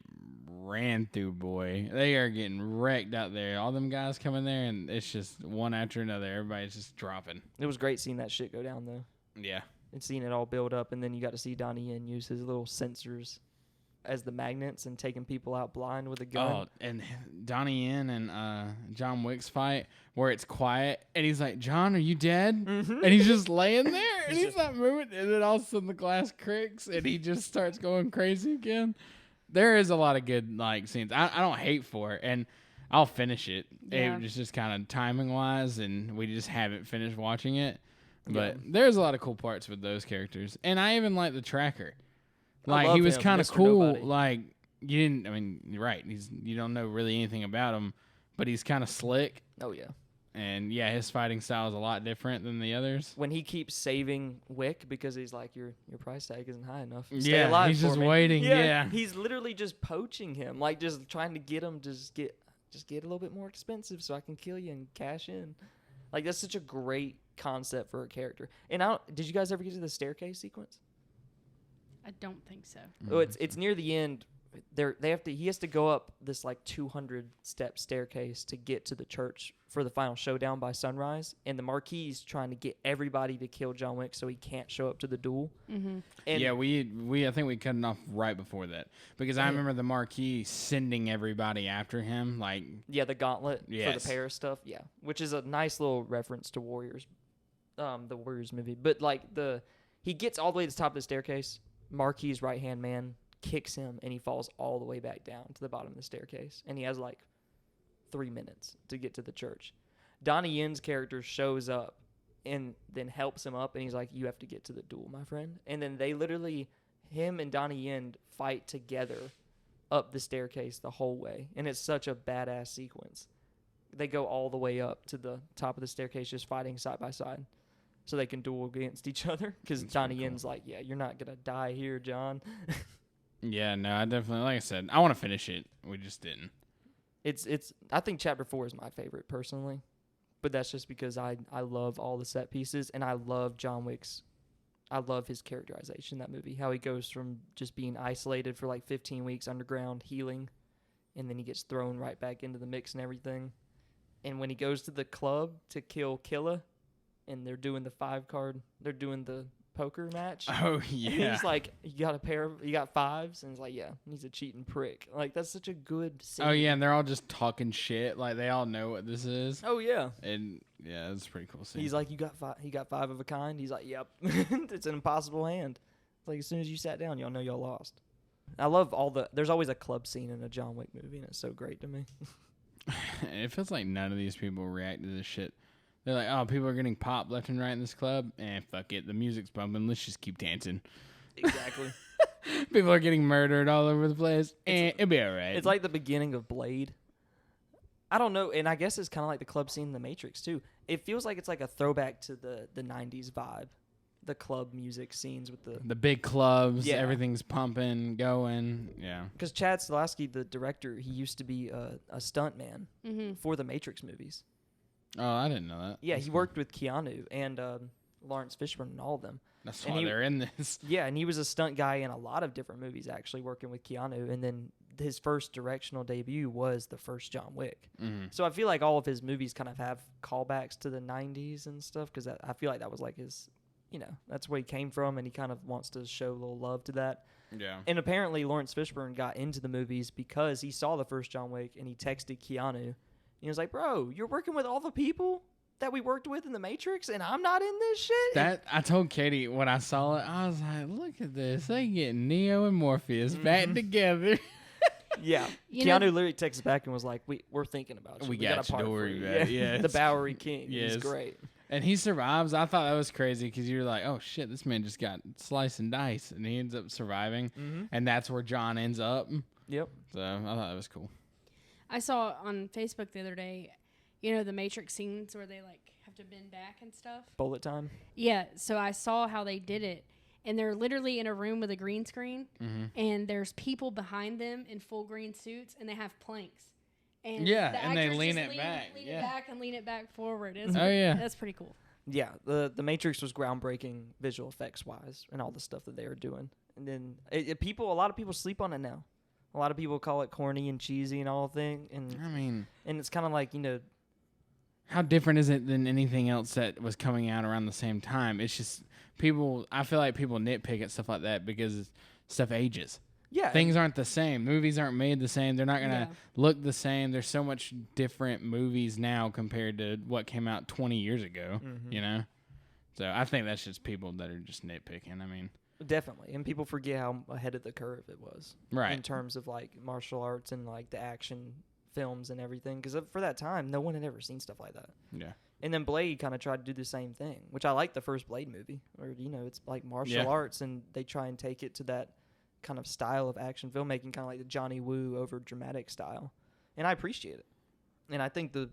ran through, boy. They are getting wrecked out there. All them guys come in there, and it's just one after another. Everybody's just dropping. It was great seeing that shit go down, though. Yeah. And seeing it all build up, and then you got to see Donnie Yen use his little sensors as the magnets and taking people out blind with a gun. Oh, and Donnie Yen and John Wick's fight where it's quiet, and he's like, "John, are you dead?" Mhm. And he's just laying there, and he's not moving. And then all of a sudden the glass cracks, and he just starts going crazy again. There is a lot of good like scenes. I don't hate for it, and I'll finish it. Yeah. It's just kind of timing wise, and we just haven't finished watching it. But Yeah. there's a lot of cool parts with those characters, and I even like the tracker. I Like love he was him, kind of Mr. cool. Nobody. Like you didn't. I mean, you're right. You don't know really anything about him, but he's kind of slick. Oh, yeah. And yeah, his fighting style is a lot different than the others. When he keeps saving Wick because he's like, your price tag isn't high enough. Stay Yeah, alive he's for just me." waiting, yeah. He's literally just poaching him, like just trying to get him to just get a little bit more expensive so I can kill you and cash in. Like that's such a great concept for a character. And did you guys ever get to the staircase sequence? I don't think so. Oh, it's near the end. He has to go up this like 200 step staircase to get to the church for the final showdown by sunrise, and the Marquis trying to get everybody to kill John Wick so he can't show up to the duel. Mm-hmm. And yeah, we I think we cut it off right before that because I remember the Marquis sending everybody after him, like the gauntlet for Yes. the Paris stuff, which is a nice little reference to Warriors, the Warriors movie. But like he gets all the way to the top of the staircase, Marquis' right hand man kicks him and he falls all the way back down to the bottom of the staircase, and he has like 3 minutes to get to the church. Donnie Yen's character shows up and then helps him up, and he's like, you have to get to the duel, my friend. And then they literally, him and Donnie Yen fight together up the staircase the whole way, and it's such a badass sequence. They go all the way up to the top of the staircase just fighting side by side so they can duel against each other, because Donnie Yen's like, yeah, you're not gonna die here, John. Yeah, no, I definitely, like I said, I want to finish it. We just didn't. It's I think chapter 4 is my favorite personally, but that's just because I love all the set pieces, and I love I love his characterization in that movie, how he goes from just being isolated for like 15 weeks underground healing, and then he gets thrown right back into the mix and everything. And when he goes to the club to kill Killa, and they're doing they're doing the poker match. Oh yeah. And he's like, you got fives, and he's like, yeah, he's a cheating prick. Like that's such a good scene. Oh yeah, and they're all just talking shit, like they all know what this is. Oh yeah. And yeah, it's a pretty cool scene. He's like, you got five. He got 5 of a kind. He's like, yep. It's an impossible hand. It's like as soon as you sat down, y'all know y'all lost. I love there's always a club scene in a John Wick movie, and it's so great to me. It feels like none of these people react to this shit. They're like, oh, people are getting popped left and right in this club. Fuck it. The music's bumping. Let's just keep dancing. Exactly. People are getting murdered all over the place. It'll be all right. It's like the beginning of Blade. I don't know, and I guess it's kind of like the club scene in The Matrix, too. It feels like it's like a throwback to the 90s vibe. The club music scenes with the big clubs. Yeah. Everything's pumping, going. Yeah. Because Chad Stahelski, the director, he used to be a stunt man for the Matrix movies. Oh, I didn't know that. Yeah, That's he cool. worked with Keanu and Lawrence Fishburne and all of them. That's and why they're in this. Yeah, and he was a stunt guy in a lot of different movies, actually, working with Keanu. And then his first directional debut was the first John Wick. Mm-hmm. So I feel like all of his movies kind of have callbacks to the 90s and stuff, because I feel like that was like his, that's where he came from, and he kind of wants to show a little love to that. Yeah. And apparently Lawrence Fishburne got into the movies because he saw the first John Wick, and he texted Keanu. And he was like, bro, you're working with all the people that we worked with in The Matrix, and I'm not in this shit? That I told Katie when I saw it, I was like, look at this. They get Neo and Morpheus back together. Yeah. Keanu literally texted back and was like, we're thinking about you. We got a part you, for Dory, you. man. Yeah, The Bowery King. Yes. He's great. And he survives. I thought that was crazy because you're like, oh, shit, this man just got sliced and diced. And he ends up surviving. Mm-hmm. And that's where John ends up. Yep. So I thought that was cool. I saw on Facebook the other day, the Matrix scenes where they like have to bend back and stuff. Bullet time. Yeah, so I saw how they did it, and they're literally in a room with a green screen, and there's people behind them in full green suits, and they have planks. And Yeah, the and they actors lean just it back. Lean Yeah. it back and lean it back forward. Yeah. That's pretty cool. Yeah, the Matrix was groundbreaking visual effects wise, and all the stuff that they were doing. And then a lot of people sleep on it now. A lot of people call it corny and cheesy and all thing. And I mean, and it's kind of like how different is it than anything else that was coming out around the same time? It's just people. I feel like people nitpick at stuff like that because stuff ages. Yeah, Things aren't the same. Movies aren't made the same. They're not going to look the same. There's so much different movies now compared to what came out 20 years ago, So I think that's just people that are just nitpicking. I mean, definitely. And people forget how ahead of the curve it was. Right. In terms of like martial arts and like the action films and everything. Because for that time, no one had ever seen stuff like that. yeah. And then Blade kind of tried to do the same thing, which I like the first Blade movie. Where, it's like martial arts and they try and take it to that kind of style of action filmmaking, kind of like the Johnny Woo over dramatic style. And I appreciate it. And I think the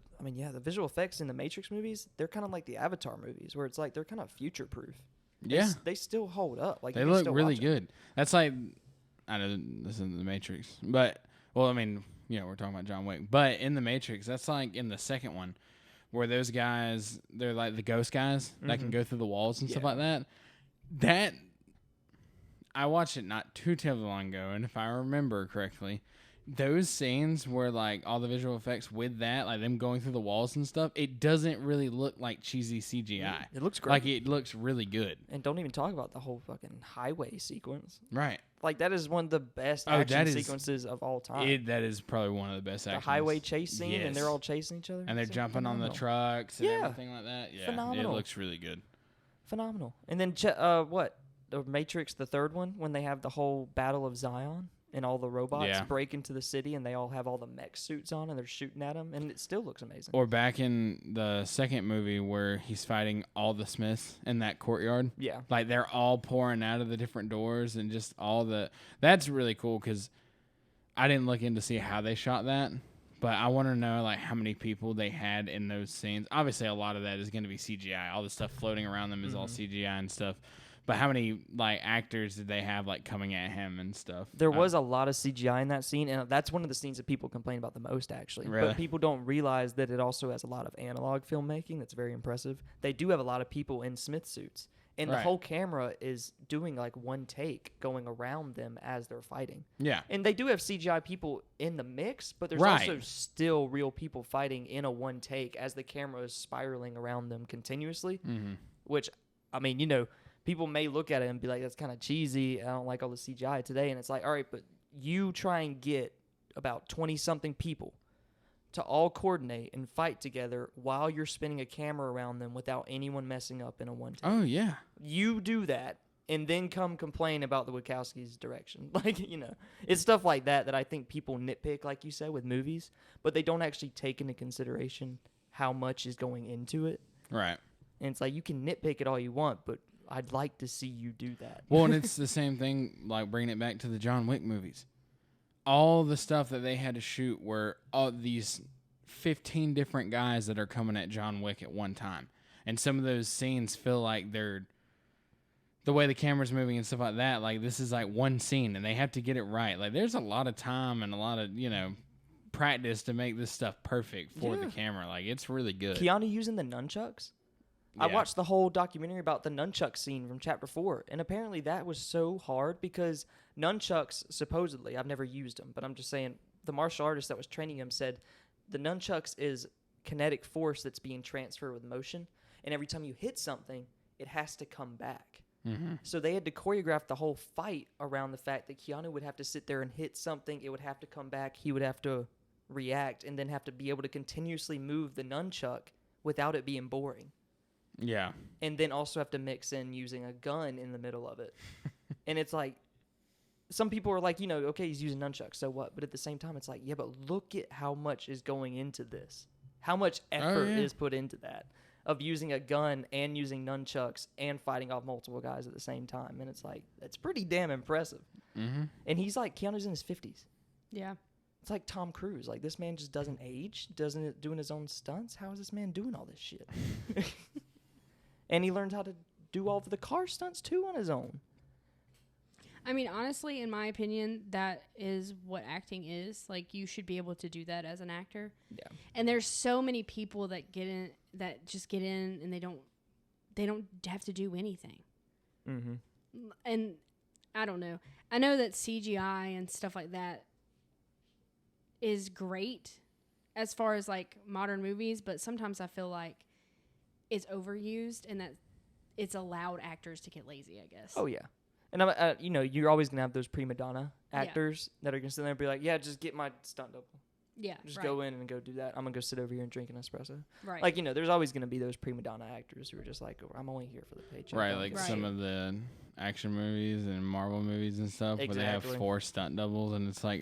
visual effects in the Matrix movies, they're kind of like the Avatar movies, where it's like they're kind of future proof. Yeah. They still hold up. Like They you can look still really watch 'em. good. That's like, I know this isn't the Matrix, but, well, I mean, we're talking about John Wick. But in the Matrix, that's like in the second one where those guys, they're like the ghost guys that can go through the walls and stuff Yeah. like that. That I watched it not too terribly long ago, and if I remember correctly, those scenes where like all the visual effects with that, like them going through the walls and stuff, it doesn't really look like cheesy CGI. It looks great. Like it looks really good. And don't even talk about the whole fucking highway sequence. Right. Like, that is one of the best action sequences of all time. That is probably one of the best actions. The highway chase scene, and they're all chasing each other. And they're It's jumping on the phenomenal. trucks and everything like that. Yeah, Phenomenal. it looks really good. Phenomenal. And then, the Matrix, the third one, when they have the whole Battle of Zion, and all the robots break into the city, and they all have all the mech suits on, and they're shooting at them, and it still looks amazing. Or back in the second movie where he's fighting all the Smiths in that courtyard. Yeah. Like, they're all pouring out of the different doors and just all the... That's really cool because I didn't look in to see how they shot that, but I want to know, like, how many people they had in those scenes. Obviously, a lot of that is going to be CGI. All the stuff floating around them is all CGI and stuff. But how many, like, actors did they have, like, coming at him and stuff? There was a lot of CGI in that scene, and that's one of the scenes that people complain about the most, actually. Really? But people don't realize that it also has a lot of analog filmmaking that's very impressive. They do have a lot of people in Smith suits, and the whole camera is doing, like, one take going around them as they're fighting. Yeah. And they do have CGI people in the mix, but there's also still real people fighting in a one take as the camera is spiraling around them continuously, which, I mean, you know... People may look at it and be like, that's kind of cheesy. I don't like all the CGI today. And it's like, all right, but you try and get about 20-something people to all coordinate and fight together while you're spinning a camera around them without anyone messing up in a one take. Oh, yeah. You do that and then come complain about the Wachowskis' direction. Like, you know, it's stuff like that I think people nitpick, like you said, with movies, but they don't actually take into consideration how much is going into it. Right. And it's like, you can nitpick it all you want, but I'd like to see you do that. Well, and it's the same thing, like bringing it back to the John Wick movies. All the stuff that they had to shoot were all these 15 different guys that are coming at John Wick at one time. And some of those scenes feel like they're, the way the camera's moving and stuff like that, like this is like one scene and they have to get it right. Like there's a lot of time and a lot of, you know, practice to make this stuff perfect for the camera. Like it's really good. Keanu using the nunchucks? Yeah. I watched the whole documentary about the nunchuck scene from Chapter 4, and apparently that was so hard because nunchucks, supposedly, I've never used them, but I'm just saying, the martial artist that was training him said the nunchucks is kinetic force that's being transferred with motion, and every time you hit something, it has to come back. So they had to choreograph the whole fight around the fact that Keanu would have to sit there and hit something, it would have to come back, he would have to react, and then have to be able to continuously move the nunchuck without it being boring. Yeah. And then also have to mix in using a gun in the middle of it. And it's like, some people are like, you know, okay, he's using nunchucks, so what? But at the same time, it's like, yeah, but look at how much is going into this. How much effort is put into that of using a gun and using nunchucks and fighting off multiple guys at the same time. And it's like, that's pretty damn impressive. And he's like, Keanu's in his 50s. Yeah. It's like Tom Cruise. Like, this man just doesn't age, doesn't doing his own stunts. How is this man doing all this shit? And he learned how to do all of the car stunts, too, on his own. I mean, honestly, in my opinion, that is what acting is. Like, you should be able to do that as an actor. Yeah. And there's so many people that just get in and they don't have to do anything. And I don't know. I know that CGI and stuff like that is great as far as, like, modern movies, but sometimes I feel like it's overused and that it's allowed actors to get lazy, I guess. Oh, yeah. And, you know, you're always going to have those prima donna actors that are going to sit there and be like, yeah, just get my stunt double. Yeah, Just go in and go do that. I'm going to go sit over here and drink an espresso. Right. Like, you know, there's always going to be those prima donna actors who are just like, oh, I'm only here for the paycheck. Right, like some of the action movies and Marvel movies and stuff where they have 4 stunt doubles, and it's like,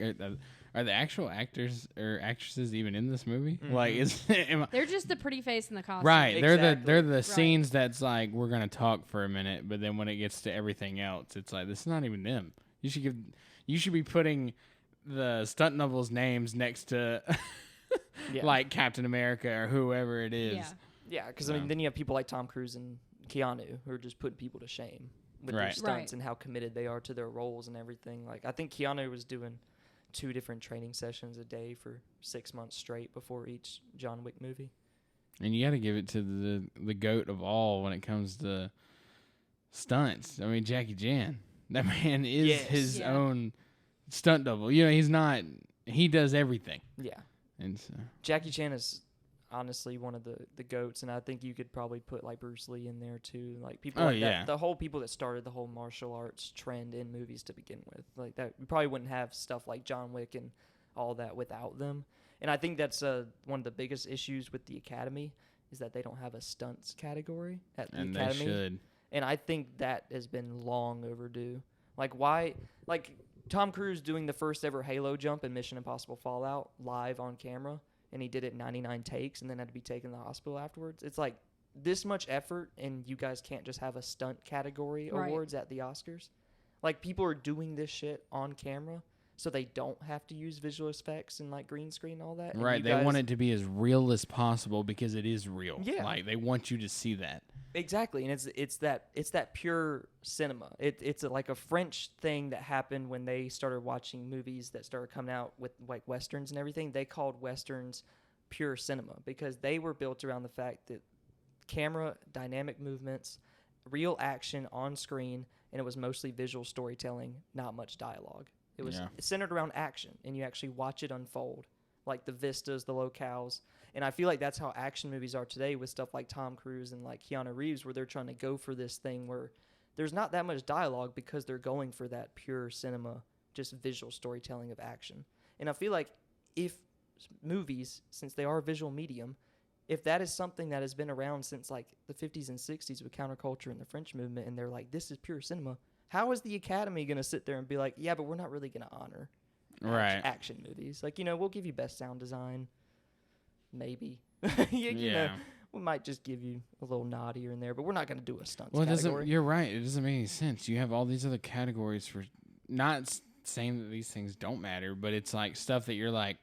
are the actual actors or actresses even in this movie? Like, they're just the pretty face in the costume. Right, they're the scenes that's like, we're gonna talk for a minute, but then when it gets to everything else, it's like, this is not even them. You should be putting the stunt doubles' names next to like Captain America or whoever it is. Yeah, because I mean, then you have people like Tom Cruise and Keanu who are just putting people to shame with their stunts and how committed they are to their roles and everything. Like, I think Keanu was doing 2 different training sessions a day for 6 months straight before each John Wick movie. And you got to give it to the GOAT of all when it comes to stunts. I mean, Jackie Chan. That man is his own stunt double. You know, he's not. He does everything. Yeah. And so Jackie Chan is honestly one of the GOATs, and I think you could probably put like Bruce Lee in there too. Like people like that. The whole people that started the whole martial arts trend in movies to begin with. Like that, we probably wouldn't have stuff like John Wick and all that without them. And I think that's one of the biggest issues with the Academy is that they don't have a stunts category at the Academy. They should. And I think that has been long overdue. Like why? Like Tom Cruise doing the first ever Halo jump in Mission Impossible Fallout live on camera, and he did it 99 takes and then had to be taken to the hospital afterwards. It's like this much effort, and you guys can't just have a stunt category awards at the Oscars. Like people are doing this shit on camera, so they don't have to use visual effects and like green screen and all that. Right, they want it to be as real as possible because it is real. Yeah, like they want you to see that. Exactly, and it's that pure cinema. It's like a French thing that happened when they started watching movies that started coming out with like westerns and everything. They called westerns pure cinema because they were built around the fact that camera, dynamic movements, real action on screen, and it was mostly visual storytelling, not much dialogue. It was centered around action, and you actually watch it unfold, like the vistas, the locales. And I feel like that's how action movies are today with stuff like Tom Cruise and like Keanu Reeves, where they're trying to go for this thing where there's not that much dialogue because they're going for that pure cinema, just visual storytelling of action. And I feel like if movies, since they are a visual medium, if that is something that has been around since like the 50s and 60s with counterculture and the French movement, and they're like, this is pure cinema, how is the Academy going to sit there and be like, yeah, but we're not really going to honor action movies? Like, we'll give you best sound design, maybe. you know, we might just give you a little nod here and there, but we're not going to do a stunts category. You're right. It doesn't make any sense. You have all these other categories for not saying that these things don't matter, but it's like stuff that you're like,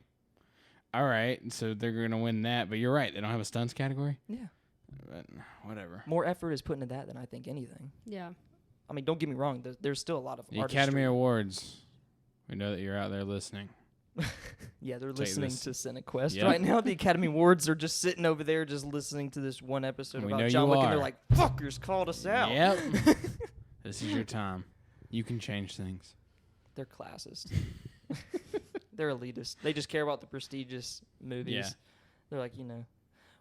all right, so they're going to win that. But you're right. They don't have a stunts category? Yeah. But whatever. More effort is put into that than I think anything. Yeah. I mean, don't get me wrong. There's still a lot of the Academy Awards. We know that you're out there listening. Yeah, they're listening to Cinequest right now. The Academy Awards are just sitting over there just listening to this one episode about John Wick, and they're like, fuckers called us out. Yep. This is your time. You can change things. They're classist. They're elitist. They just care about the prestigious movies. Yeah. They're like,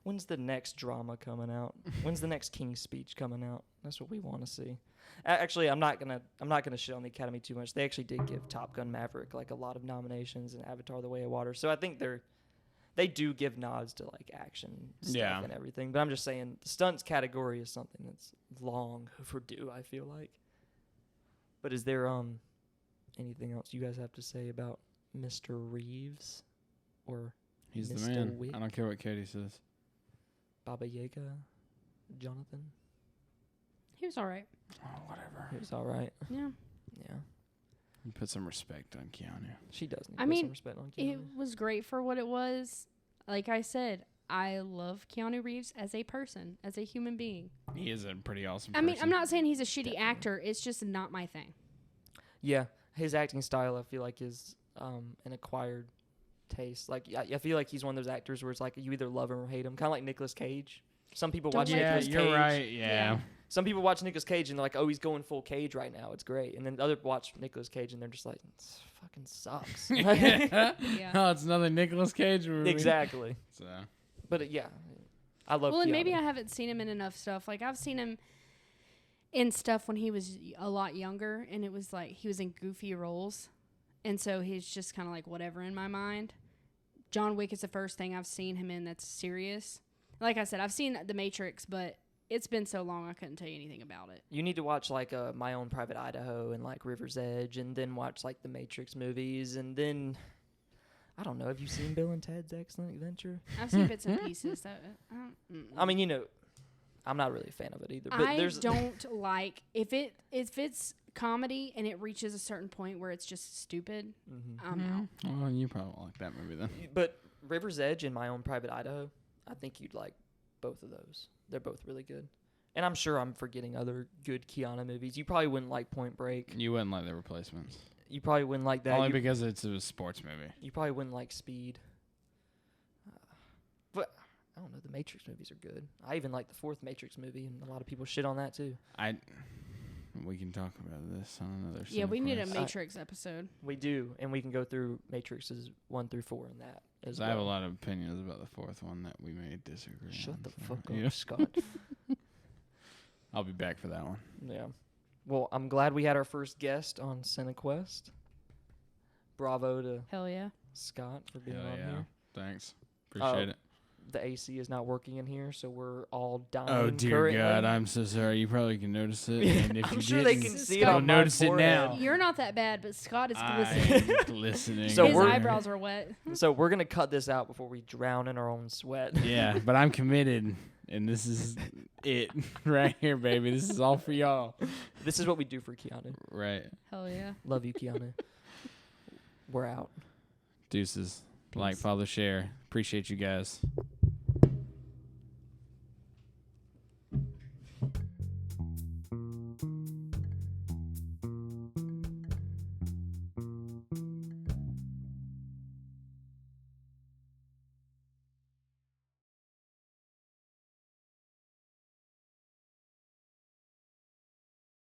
when's the next drama coming out? When's the next King's Speech coming out? That's what we want to see. Actually, I'm not gonna shit on the Academy too much. They actually did give Top Gun Maverick like a lot of nominations and Avatar: The Way of Water. So I think they do give nods to like action stuff and everything. But I'm just saying the stunts category is something that's long overdue, I feel like. But is there anything else you guys have to say about Mr. Reeves or He's Mr. the man. Wick? I don't care what Katie says. Baba Yaga, Jonathan. He was all right. Oh, whatever. He was all right. Yeah. Yeah. You put some respect on Keanu. She does need I to put mean, some respect on Keanu. It was great for what it was. Like I said, I love Keanu Reeves as a person, as a human being. He is a pretty awesome I mean, person. I'm not saying he's a shitty actor. It's just not my thing. Yeah. His acting style, I feel like, is an acquired taste. Like, I feel like he's one of those actors where it's like you either love him or hate him. Kind of like Nicolas Cage. Some people watch Nicolas Cage. Yeah, you're right. Yeah. Some people watch Nicolas Cage and they're like, oh, he's going full Cage right now. It's great. And then other watch Nicolas Cage and they're just like, it fucking sucks. Yeah. Oh, it's another Nicolas Cage movie. Exactly. So. But I love. Well, and Keanu. maybe I haven't seen him in enough stuff. Like I've seen him in stuff when he was a lot younger, and it was like he was in goofy roles, and so he's just kind of like whatever in my mind. John Wick is the first thing I've seen him in that's serious. Like I said, I've seen The Matrix, but it's been so long I couldn't tell you anything about it. You need to watch like My Own Private Idaho and like River's Edge, and then watch like the Matrix movies, and then I don't know. Have you seen Bill and Ted's Excellent Adventure? I've seen bits and pieces. I mean, I'm not really a fan of it either. But I don't like if it's comedy and it reaches a certain point where it's just stupid. I'm out. Well, you probably won't like that movie then. But River's Edge and My Own Private Idaho, I think you'd like both of those. They're both really good. And I'm sure I'm forgetting other good Keanu movies. You probably wouldn't like Point Break. You wouldn't like The Replacements. You probably wouldn't like that. Only because it's a sports movie. You probably wouldn't like Speed. But I don't know. The Matrix movies are good. I even like the fourth Matrix movie, and a lot of people shit on that too. We can talk about this on another. Yeah, we need a Cinequest. Matrix episode. We do, and we can go through Matrixes 1 through 4 in that as well. I have a lot of opinions about the fourth one that we may disagree. Shut on, the so, fuck up, yeah. Scott. I'll be back for that one. Yeah. Well, I'm glad we had our first guest on Cinequest. Bravo to Hell yeah. Scott for being Hell on yeah. here. Thanks. Appreciate it. The AC is not working in here, so we're all dying. Oh dear currently. God, I'm so sorry. You probably can notice it. And if I'm you sure they didn't, can see it Scott, on my notice it forehead. now. You're not that bad, but Scott is I glistening. am glistening. So His we're- eyebrows are wet. So we're gonna cut this out before we drown in our own sweat. Yeah, but I'm committed, and this is it right here, baby. This is all for y'all. This is what we do for Keanu. Right. Hell yeah. Love you, Keanu. We're out. Deuces. Like, follow, share. Appreciate you guys.